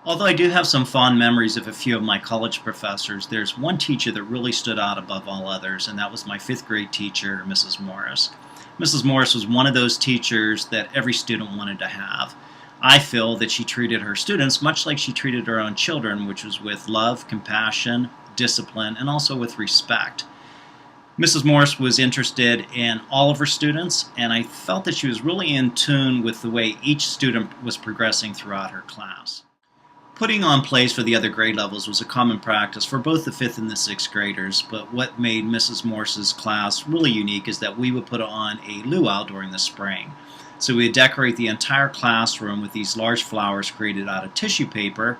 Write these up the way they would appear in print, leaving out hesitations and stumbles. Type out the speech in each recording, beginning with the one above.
Although I do have some fond memories of a few of my college professors, there's one teacher that really stood out above all others, and that was my fifth grade teacher, Mrs. Morris. Mrs. Morris was one of those teachers that every student wanted to have. I feel that she treated her students much like she treated her own children, which was with love, compassion, discipline, and also with respect. Mrs. Morris was interested in all of her students, and I felt that she was really in tune with the way each student was progressing throughout her class. Putting on plays for the other grade levels was a common practice for both the 5th and the 6th graders, but what made Mrs. Morris's class really unique is that we would put on a luau during the spring. So we would decorate the entire classroom with these large flowers created out of tissue paper.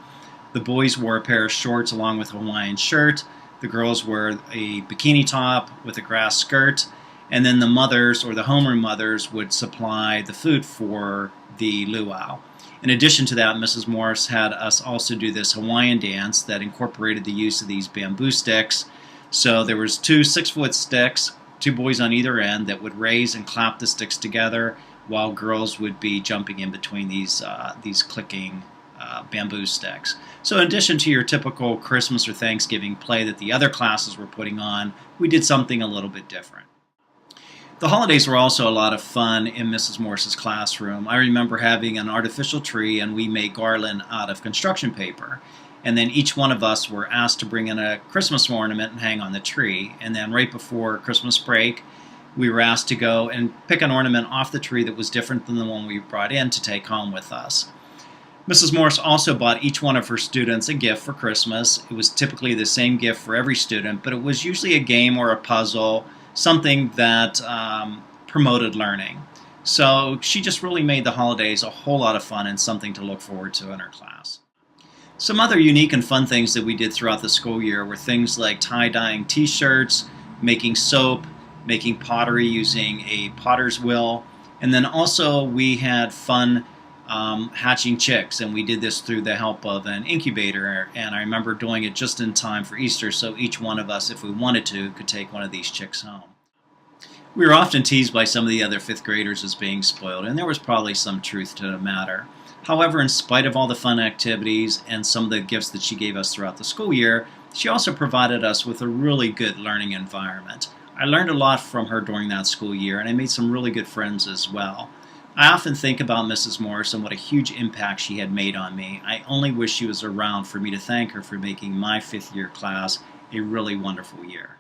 The boys wore a pair of shorts along with a Hawaiian shirt. The girls wore a bikini top with a grass skirt. And then the mothers, or the homeroom mothers, would supply the food for the luau. In addition to that, Mrs. Morris had us also do this Hawaiian dance that incorporated the use of these bamboo sticks. So there was two 6-foot sticks, two boys on either end that would raise and clap the sticks together, while girls would be jumping in between these clicking bamboo sticks. So in addition to your typical Christmas or Thanksgiving play that the other classes were putting on, we did something a little bit different. The holidays were also a lot of fun in Mrs. Morris's classroom. I remember having an artificial tree, and we made garland out of construction paper. And then each one of us were asked to bring in a Christmas ornament and hang on the tree. And then right before Christmas break, we were asked to go and pick an ornament off the tree that was different than the one we brought in to take home with us. Mrs. Morris also bought each one of her students a gift for Christmas. It was typically the same gift for every student, but it was usually a game or a puzzle, something that promoted learning. So she just really made the holidays a whole lot of fun and something to look forward to in her class. Some other unique and fun things that we did throughout the school year were things like tie-dyeing t-shirts, making soap, making pottery using a potter's wheel, and then also we had fun hatching chicks, and we did this through the help of an incubator, and I remember doing it just in time for Easter, so each one of us, if we wanted to, could take one of these chicks home. We were often teased by some of the other 5th graders as being spoiled, and there was probably some truth to the matter. However, in spite of all the fun activities and some of the gifts that she gave us throughout the school year, she also provided us with a really good learning environment. I learned a lot from her during that school year, and I made some really good friends as well. I often think about Mrs. Morris and what a huge impact she had made on me. I only wish she was around for me to thank her for making my 5th year class a really wonderful year.